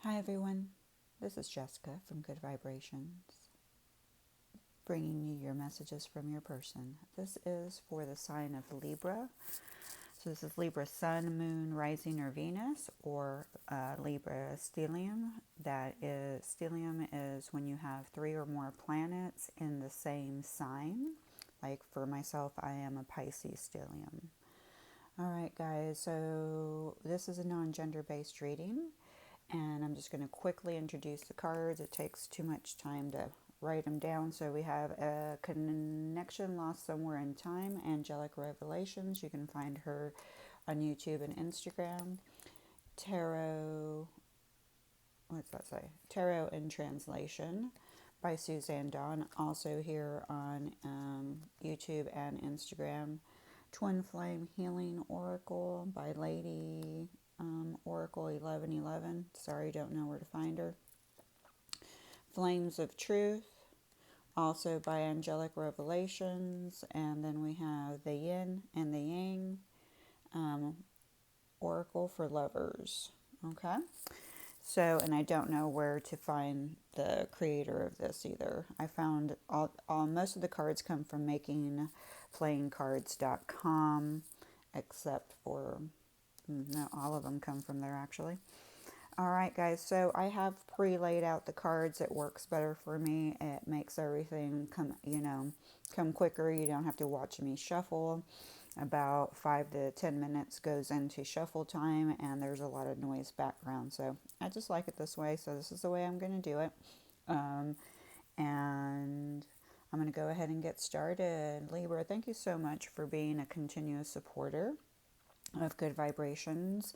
Hi everyone, this is Jessica from Good Vibrations, bringing you your messages from your person. This is for the sign of Libra. So this is Libra Sun, Moon, Rising, or Venus, or Libra Stellium. That is, stellium is when you have three or more planets in the same sign. Like for myself, I am a Pisces stellium. All right, guys, so this is a non-gender based reading. And I'm just going to quickly introduce the cards. It takes too much time to write them down. So we have a connection lost somewhere in time, Angelic Revelations. You can find her on YouTube and Instagram. Tarot, what's that say? Tarot in Translation by Suzanne Dawn, also here on YouTube and Instagram. Twin Flame Healing Oracle by Lady Oracle 1111. Sorry, don't know where to find her. Flames of Truth, also by Angelic Revelations. And then we have the Yin and the Yang Oracle for Lovers. Okay. So, and I don't know where to find the creator of this either. I found most of the cards come from makingplayingcards.com, except for, no, all of them come from there actually. All right, guys, so I have pre-laid out the cards. It works better for me. It makes everything come quicker. You don't have to watch me shuffle. About 5 to 10 minutes goes into shuffle time, and there's a lot of noise background. So I just like it this way. So this is the way I'm going to do it. And I'm going to go ahead and get started. Libra, thank you so much for being a continuous supporter of Good Vibrations.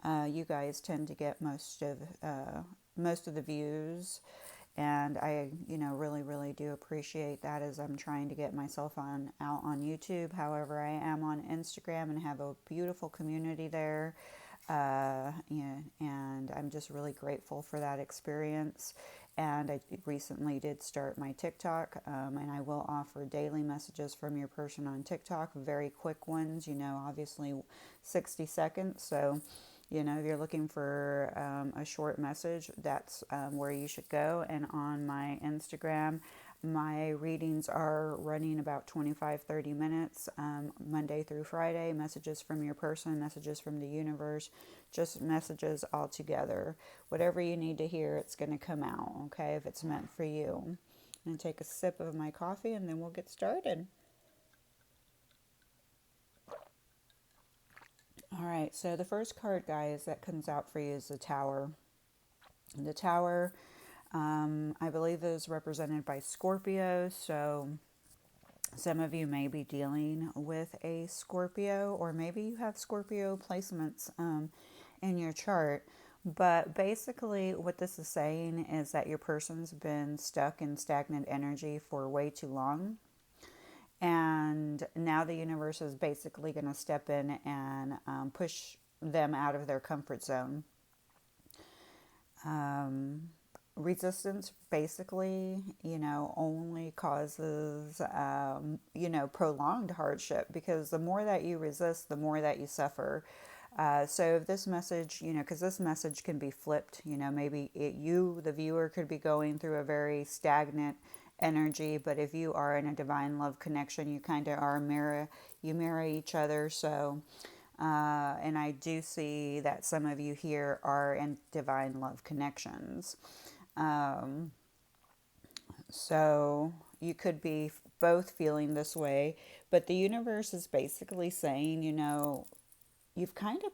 You guys tend to get most of the views, and I, really do appreciate that as I'm trying to get myself out on YouTube. However, I am on Instagram and have a beautiful community there. And I'm just really grateful for that experience. And I recently did start my TikTok, and I will offer daily messages from your person on TikTok, very quick ones, obviously 60 seconds. So, if you're looking for a short message, that's where you should go. And on my Instagram, my readings are running about 25-30 minutes, Monday through Friday. Messages from your person, messages from the universe, just messages all together. Whatever you need to hear, it's going to come out, okay, if it's meant for you. I'm going to take a sip of my coffee and then we'll get started. All right, so the first card, guys, that comes out for you is the Tower. The Tower, I believe, is represented by Scorpio. So some of you may be dealing with a Scorpio, or maybe you have Scorpio placements in your chart. But basically, what this is saying is that your person's been stuck in stagnant energy for way too long. And now the universe is basically going to step in and push them out of their comfort zone. Resistance basically, only causes, prolonged hardship, because the more that you resist, the more that you suffer. So if this message, because this message can be flipped, maybe you, the viewer, could be going through a very stagnant energy, but if you are in a divine love connection, you kind of are you marry each other. So, and I do see that some of you here are in divine love connections. So you could be both feeling this way, but the universe is basically saying, you've kind of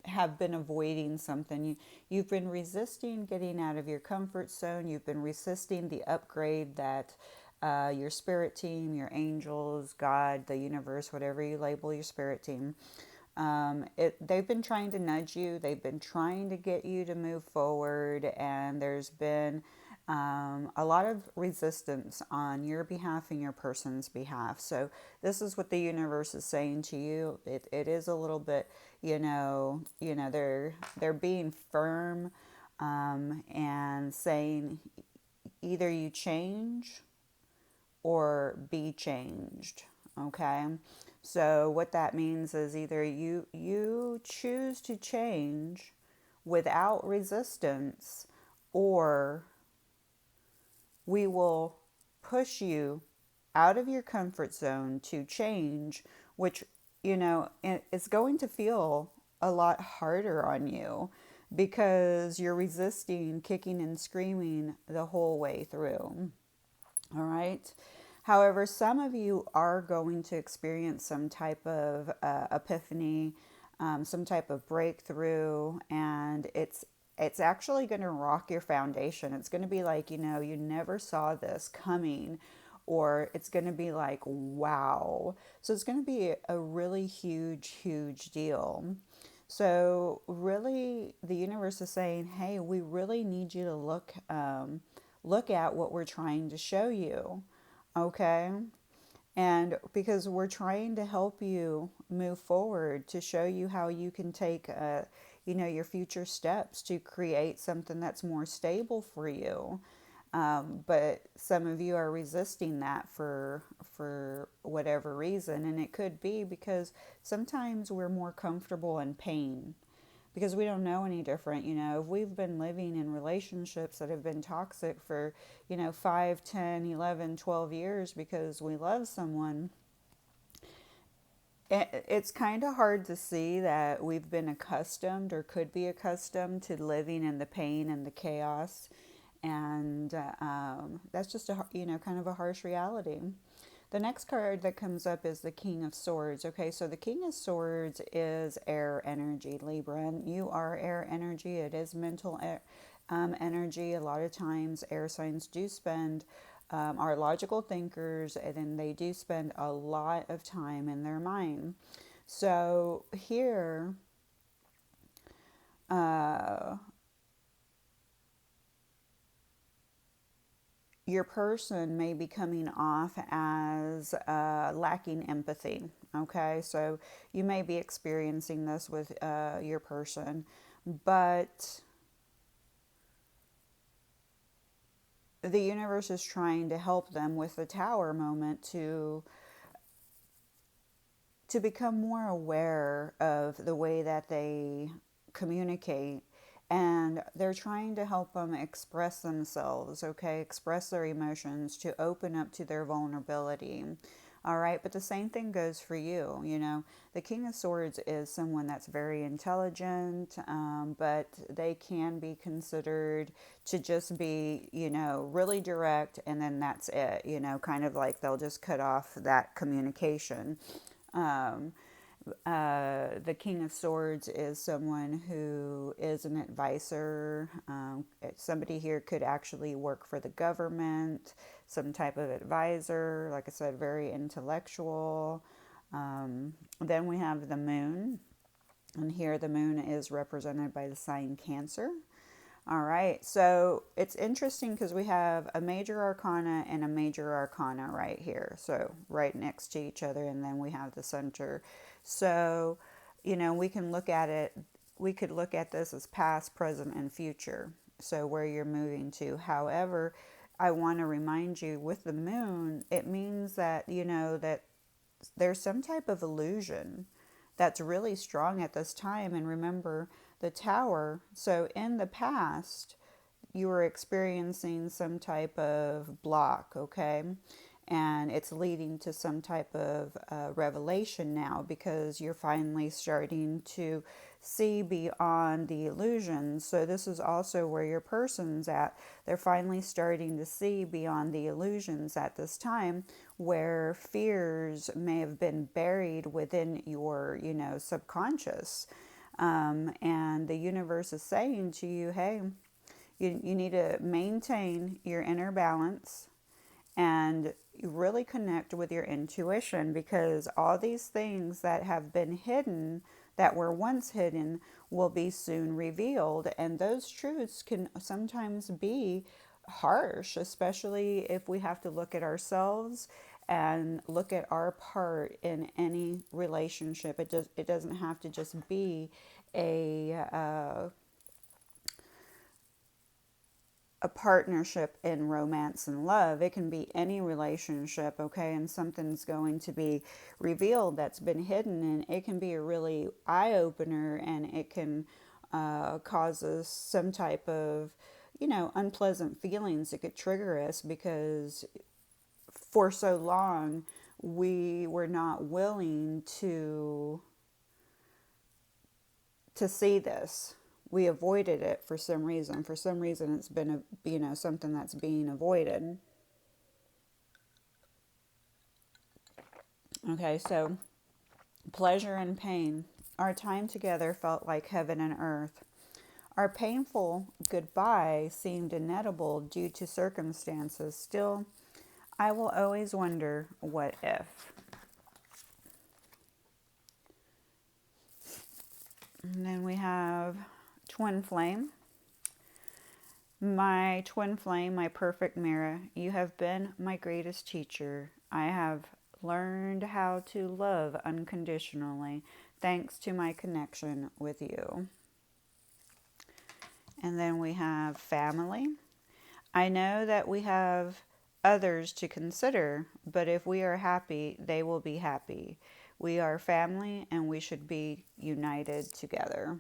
have been avoiding something. You've been resisting getting out of your comfort zone. You've been resisting the upgrade that your spirit team, your angels, God, the universe, whatever you label your spirit team, they've been trying to nudge you. They've been trying to get you to move forward, and there's been a lot of resistance on your behalf and your person's behalf. So this is what the universe is saying to you. It is a little bit, they're being firm, and saying either you change or be changed. Okay. So what that means is either you choose to change, without resistance, or we will push you out of your comfort zone to change, which, it's going to feel a lot harder on you because you're resisting, kicking and screaming the whole way through. All right. However, some of you are going to experience some type of epiphany, some type of breakthrough, and it's actually going to rock your foundation. It's going to be like, you never saw this coming, or it's going to be like, wow. So it's going to be a really huge, huge deal. So really, the universe is saying, "Hey, we really need you to look at what we're trying to show you, okay?" And because we're trying to help you move forward, to show you how you can take, your future steps to create something that's more stable for you. But some of you are resisting that for whatever reason, and it could be because sometimes we're more comfortable in pain because we don't know any different. If we've been living in relationships that have been toxic for 5, 10, 11, 12 years because we love someone, it's kind of hard to see that we've been accustomed or could be accustomed to living in the pain and the chaos, and that's just kind of a harsh reality. The next card that comes up is the King of Swords. Okay, so the King of Swords is air energy, Libra, and you are air energy. It is mental energy. A lot of times, air signs do spend, are logical thinkers, and then they do spend a lot of time in their mind. So here, your person may be coming off as lacking empathy. Okay, so you may be experiencing this with your person, but the universe is trying to help them with the Tower moment to become more aware of the way that they communicate, and they're trying to help them express themselves, okay, express their emotions, to open up to their vulnerability. All right, but the same thing goes for you. The King of Swords is someone that's very intelligent, but they can be considered to just be, really direct, and then that's it, kind of like they'll just cut off that communication. Um, the King of Swords is someone who is an advisor. Somebody here could actually work for the government, some type of advisor, like I said, very intellectual. Then we have the Moon, and here the Moon is represented by the sign Cancer. All right, so it's interesting because we have a major arcana and a major arcana right here. So right next to each other, and then we have the center. So, we can look at it, we could look at this as past, present, and future. So where you're moving to. However, I want to remind you with the moon, it means that, that there's some type of illusion that's really strong at this time. And remember, the Tower, so in the past, you were experiencing some type of block, okay? And it's leading to some type of revelation now because you're finally starting to see beyond the illusions. So this is also where your person's at. They're finally starting to see beyond the illusions at this time, where fears may have been buried within your, subconscious. And the universe is saying to you, hey, you need to maintain your inner balance and really connect with your intuition, because all these things that have been hidden, that were once hidden, will be soon revealed. And those truths can sometimes be harsh, especially if we have to look at ourselves and look at our part in any relationship. It doesn't have to just be a a partnership in romance and love. It can be any relationship, okay? And something's going to be revealed that's been hidden, and it can be a really eye opener, and it can causes some type of, unpleasant feelings. It could trigger us because for so long we were not willing to see this. We avoided it for some reason. For some reason, it's been something that's being avoided. Okay, so pleasure and pain. Our time together felt like heaven and earth. Our painful goodbye seemed inevitable due to circumstances. Still, I will always wonder, what if? And then we have twin flame. My twin flame, my perfect mirror, you have been my greatest teacher. I have learned how to love unconditionally thanks to my connection with you. And then we have family. I know that we have others to consider, but if we are happy, they will be happy. We are family and we should be united together.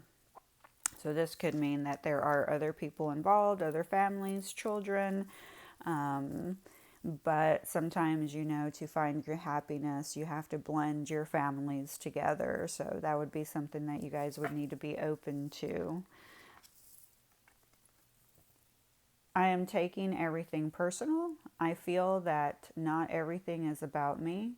So this could mean that there are other people involved, other families, children, but sometimes, to find your happiness, you have to blend your families together. So that would be something that you guys would need to be open to. I am taking everything personal. I feel that not everything is about me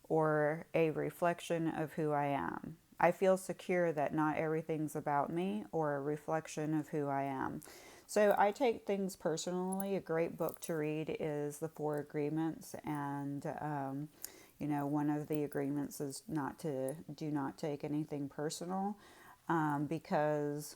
or a reflection of who I am. I feel secure that not everything's about me or a reflection of who I am. So I take things personally. A great book to read is The Four Agreements, and one of the agreements is do not take anything personal, because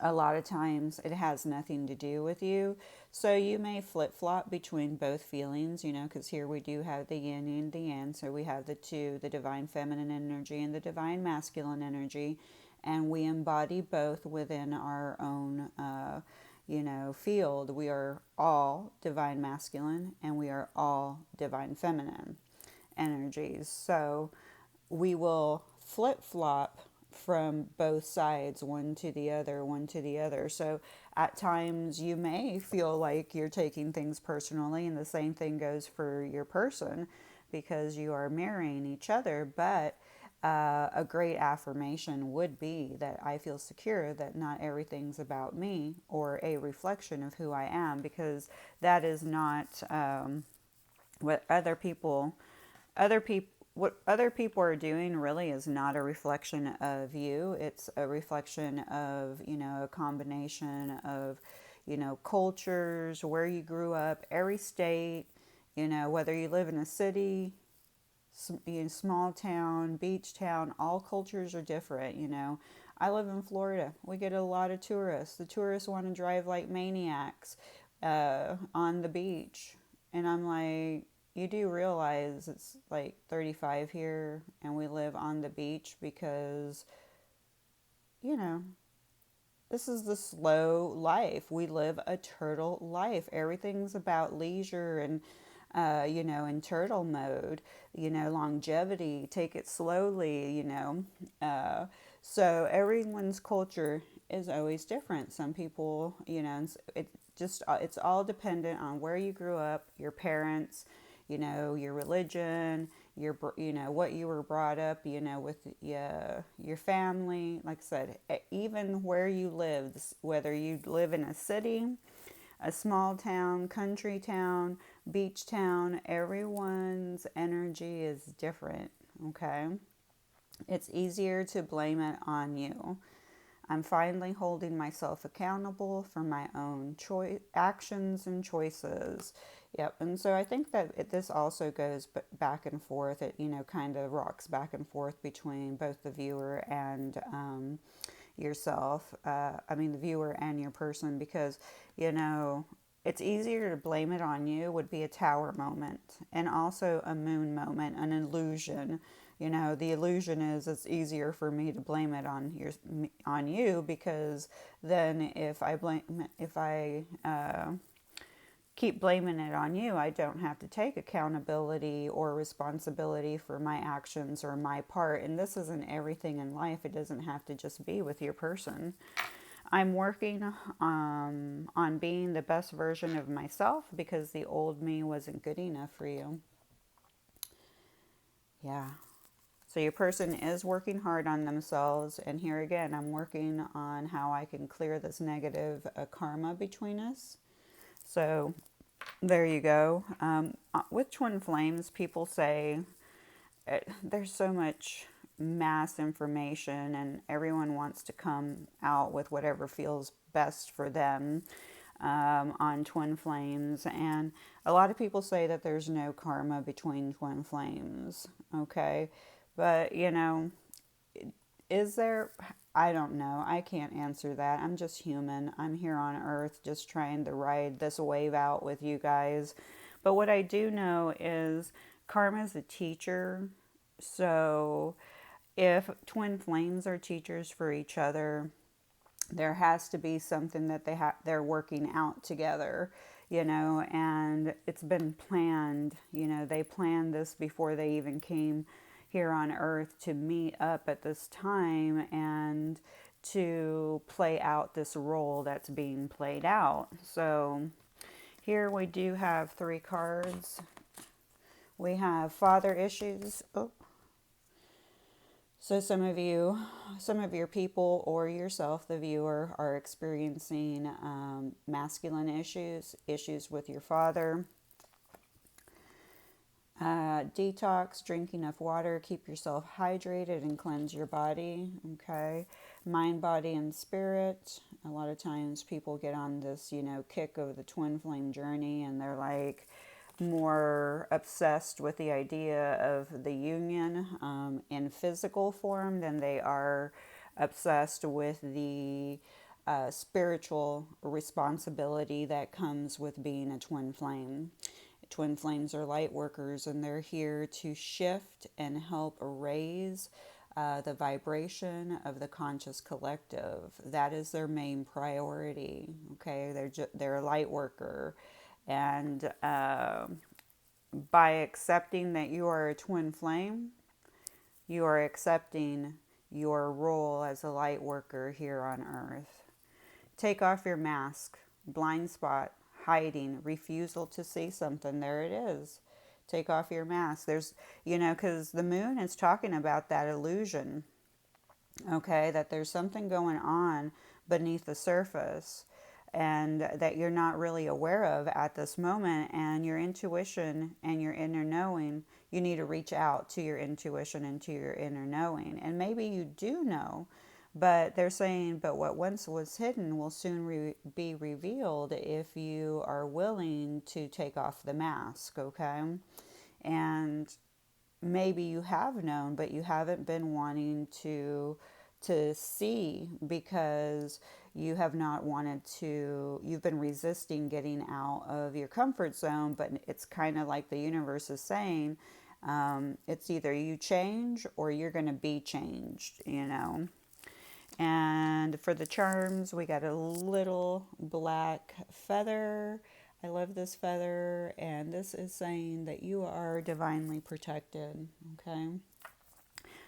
a lot of times it has nothing to do with you. So you may flip-flop between both feelings, because here we do have the yin and the yang. So we have the two, the divine feminine energy and the divine masculine energy. And we embody both within our own, field. We are all divine masculine and we are all divine feminine energies. So we will flip-flop from both sides, one to the other. So at times you may feel like you're taking things personally, and the same thing goes for your person because you are mirroring each other. But a great affirmation would be that I feel secure that not everything's about me or a reflection of who I am, because that is not what other people are doing really is not a reflection of you. It's a reflection of, a combination of, cultures, where you grew up, every state, whether you live in a city, small town, beach town, all cultures are different, I live in Florida. We get a lot of tourists. The tourists want to drive like maniacs on the beach. And I'm like, you do realize it's like 35 here and we live on the beach because, this is the slow life. We live a turtle life. Everything's about leisure and, in turtle mode, longevity, take it slowly, so everyone's culture is always different. Some people, it's all dependent on where you grew up, your parents, your religion, what you were brought up, with your family. Like I said, even where you live, whether you live in a city, a small town, country town, beach town, everyone's energy is different, okay? It's easier to blame it on you. I'm finally holding myself accountable for my own actions and choices. Yep, and so I think that this also goes back and forth. It, kind of rocks back and forth between both the viewer and yourself. The viewer and your person, because, it's easier to blame it on you would be a tower moment, and also a moon moment, an illusion. The illusion is it's easier for me to blame it on you, because then if I keep blaming it on you. I don't have to take accountability or responsibility for my actions or my part. And this isn't everything in life. It doesn't have to just be with your person. I'm working on being the best version of myself because the old me wasn't good enough for you. Yeah. So your person is working hard on themselves. And here again, I'm working on how I can clear this negative karma between us. So there you go. With twin flames, people say there's so much mass information and everyone wants to come out with whatever feels best for them on twin flames. And a lot of people say that there's no karma between twin flames. Okay. But, is there? I don't know. I can't answer that. I'm just human. I'm here on earth just trying to ride this wave out with you guys. But what I do know is karma is a teacher. So if twin flames are teachers for each other, there has to be something that they're working out together, and it's been planned. They planned this before they even came here on earth to meet up at this time and to play out this role that's being played out. So here we do have 3 cards. We have father issues. So some of your people or yourself, the viewer, are experiencing masculine issues with your father. Detox, drink enough water, keep yourself hydrated and cleanse your body. Okay. Mind, body, and spirit. A lot of times people get on this, kick of the twin flame journey and they're like more obsessed with the idea of the union in physical form than they are obsessed with the spiritual responsibility that comes with being a twin flame. Twin flames are light workers and they're here to shift and help raise the vibration of the conscious collective. That is their main priority. Okay, they're a light worker. And by accepting that you are a twin flame, you are accepting your role as a light worker here on earth. Take off your mask, blind spot, hiding, refusal to see something. There it is. Take off your mask. There's, because the moon is talking about that illusion, okay, that there's something going on beneath the surface and that you're not really aware of at this moment. And your intuition and your inner knowing, you need to reach out to your intuition and to your inner knowing. And maybe you do know, but they're saying, but what once was hidden will soon be revealed if you are willing to take off the mask, okay? And maybe you have known, but you haven't been wanting to see because you have not wanted to, you've been resisting getting out of your comfort zone. But it's kind of like the universe is saying, it's either you change or you're going to be changed, And for the charms, we got a little black feather. I love this feather, and this is saying that you are divinely protected, okay?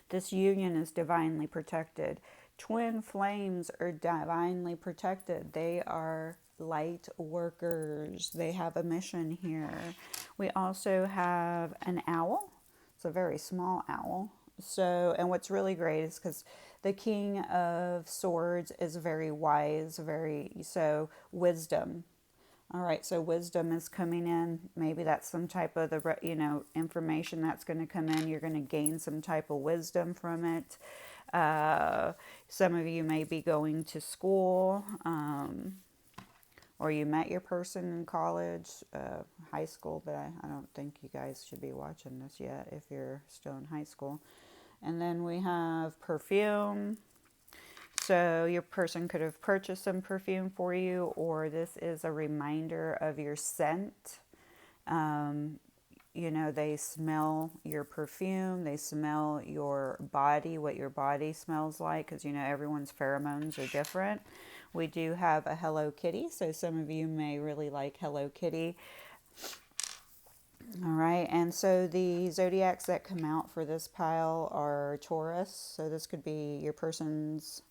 This union is divinely protected. Twin flames are divinely protected. They are light workers. They have a mission here. We also have an owl. It's a very small owl. So, and what's really great is because the King of Swords is very wise, so wisdom. All right, so wisdom is coming in. Maybe that's some type of information that's going to come in. You're going to gain some type of wisdom from it. Some of you may be going to school, or you met your person in college, high school, but I don't think you guys should be watching this yet if you're still in high school. And then we have perfume. So your person could have purchased some perfume for you, or this is a reminder of your scent. They smell your perfume. They smell your body, what your body smells like, because, everyone's pheromones are different. We do have a Hello Kitty, so some of you may really like Hello Kitty. All right, and so the zodiacs that come out for this pile are Taurus. So this could be your person's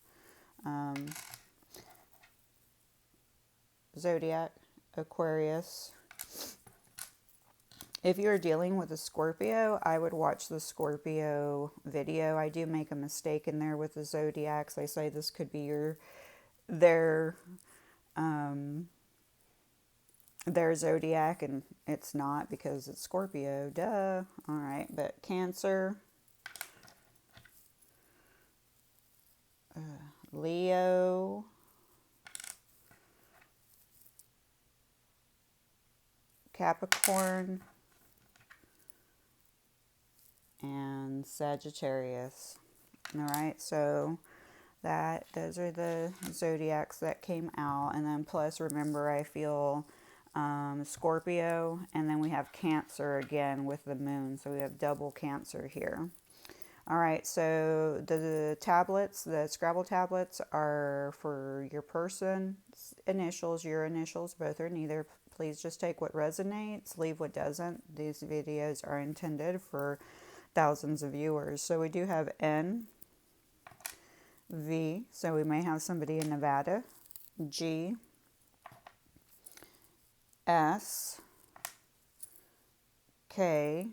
zodiac, Aquarius. If you're dealing with a Scorpio, I would watch the Scorpio video. I do make a mistake in there with the zodiacs. I say this could be their zodiac, and it's not because it's Scorpio. Duh. All right, but Cancer, Leo, Capricorn, and Sagittarius. All right, so those are the zodiacs that came out, and then plus remember I feel Scorpio, and then we have Cancer again with the moon, so we have double Cancer here. All right, so the tablets, the Scrabble tablets, are for your person's initials, your initials, both or neither. Please just take what resonates, leave what doesn't. These videos are intended for thousands of viewers. So we do have N, V, so we may have somebody in Nevada, G, S, K,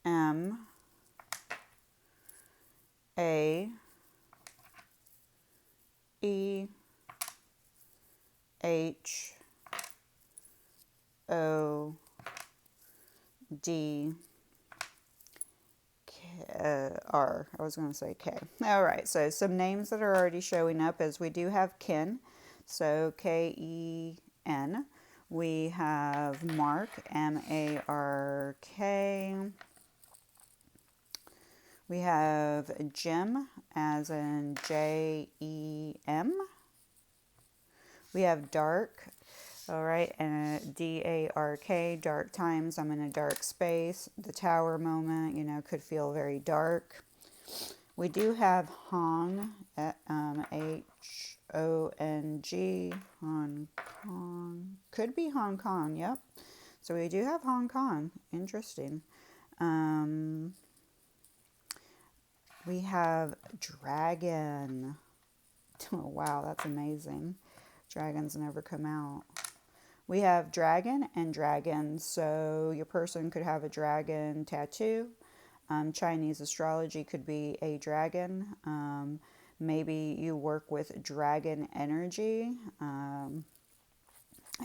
M, A, E, H, O, D, R. I was going to say K. All right, so some names that are already showing up is we do have Ken, so K-E-N. We have Mark, M-A-R-K. We have Jim, as in J-E-M. We have Dark, all right, and D-A-R-K, dark times. I'm in a dark space. The tower moment, could feel very dark. We do have Hong, H-O-N-G, Hong Kong. Could be Hong Kong, yep. So we do have Hong Kong. Interesting. We have Dragon. Oh, wow, that's amazing. Dragons never come out. We have Dragon and Dragon. So your person could have a dragon tattoo. Chinese astrology could be a dragon. Maybe you work with dragon energy. I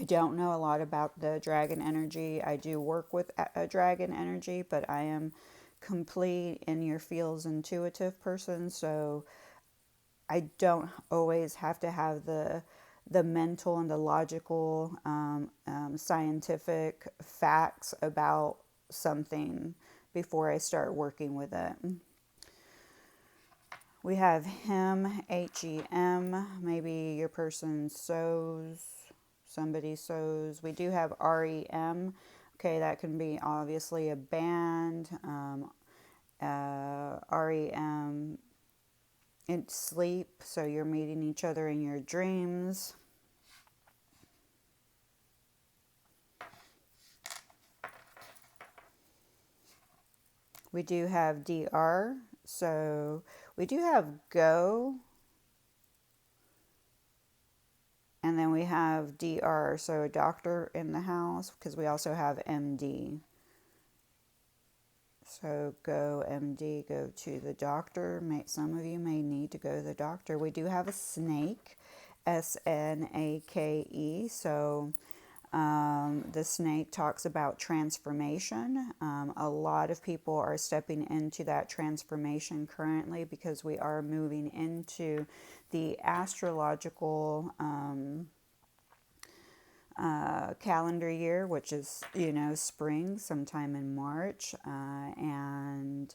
don't know a lot about the dragon energy. I do work with a dragon energy, but I am complete in your feels intuitive person. So I don't always have to have the mental and the logical, scientific facts about something before I start working with it. We have Hem, H-E-M. Maybe your person sews, somebody sews. We do have R-E-M. Okay, that can be obviously a band. R-E-M, it's sleep, so you're meeting each other in your dreams. We do have DR, so we do have go, and then we have DR, so a doctor in the house, because we also have MD. So go MD, go to the doctor. Some of you may need to go to the doctor. We do have a snake, S-N-A-K-E, so the snake talks about transformation. A lot of people are stepping into that transformation currently because we are moving into the astrological calendar year, which is, spring, sometime in March. And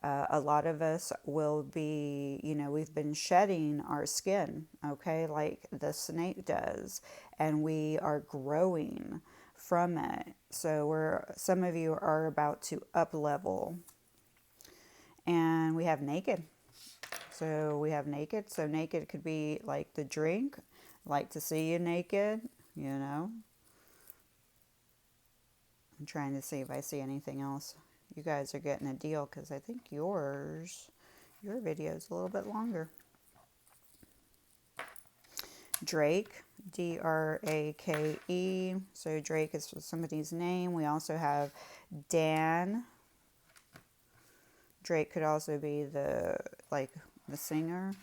a lot of us will be, we've been shedding our skin, okay, like the snake does, and we are growing from it. So some of you are about to up level. And we have naked. So we have naked. So naked could be like the drink. Like to see you naked, you know. I'm trying to see if I see anything else. You guys are getting a deal because I think your video is a little bit longer. Drake, D-R-A-K-E. So Drake is somebody's name. We also have Dan. Drake could also be the singer.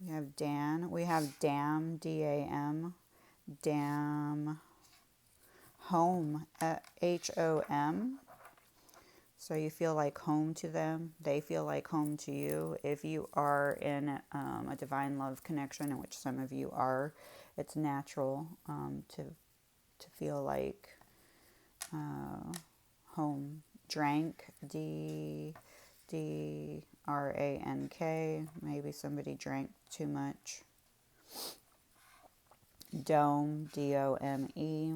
We have Dan. We have Dam, D-A-M. Dam. Home, H-O-M. So you feel like home to them. They feel like home to you. If you are in a divine love connection, in which some of you are, it's natural to feel like home. Drank, D-R-A-N-K. Maybe somebody drank too much. Dome, D-O-M-E.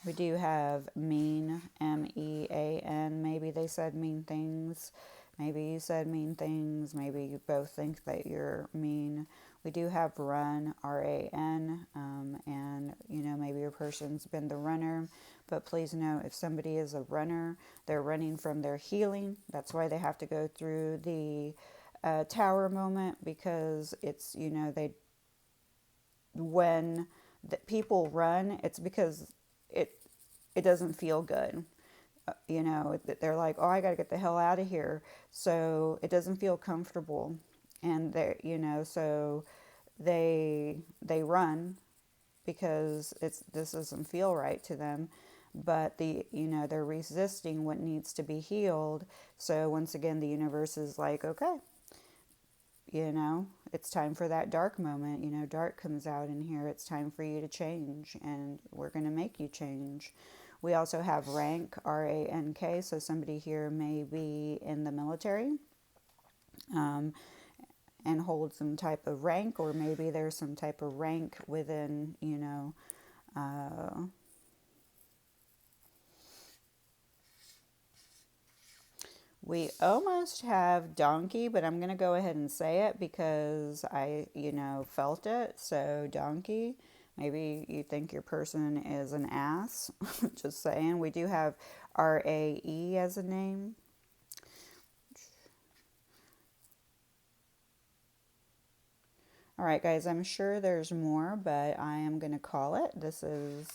We do have mean, M-E-A-N. Maybe they said mean things. Maybe you said mean things. Maybe you both think that you're mean. We do have run, R-A-N. And, maybe your person's been the runner. But please know, if somebody is a runner, they're running from their healing. That's why they have to go through the tower moment, because it's, when people run, it's because it doesn't feel good. They're like, oh, I got to get the hell out of here. So it doesn't feel comfortable. And so they run because this doesn't feel right to them. But they're resisting what needs to be healed. So once again, the universe is like, okay, it's time for that dark moment. Dark comes out in here. It's time for you to change, and we're going to make you change. We also have rank, R-A-N-K, so somebody here may be in the military and hold some type of rank, or maybe there's some type of rank within, we almost have donkey, but I'm going to go ahead and say it because I, felt it. So donkey, maybe you think your person is an ass. Just saying. We do have R-A-E as a name. All right, guys, I'm sure there's more, but I am going to call it. This is...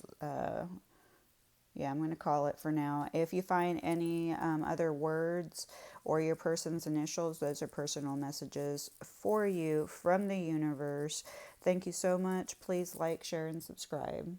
I'm going to call it for now. If you find any other words or your person's initials, those are personal messages for you from the universe. Thank you so much. Please like, share, and subscribe.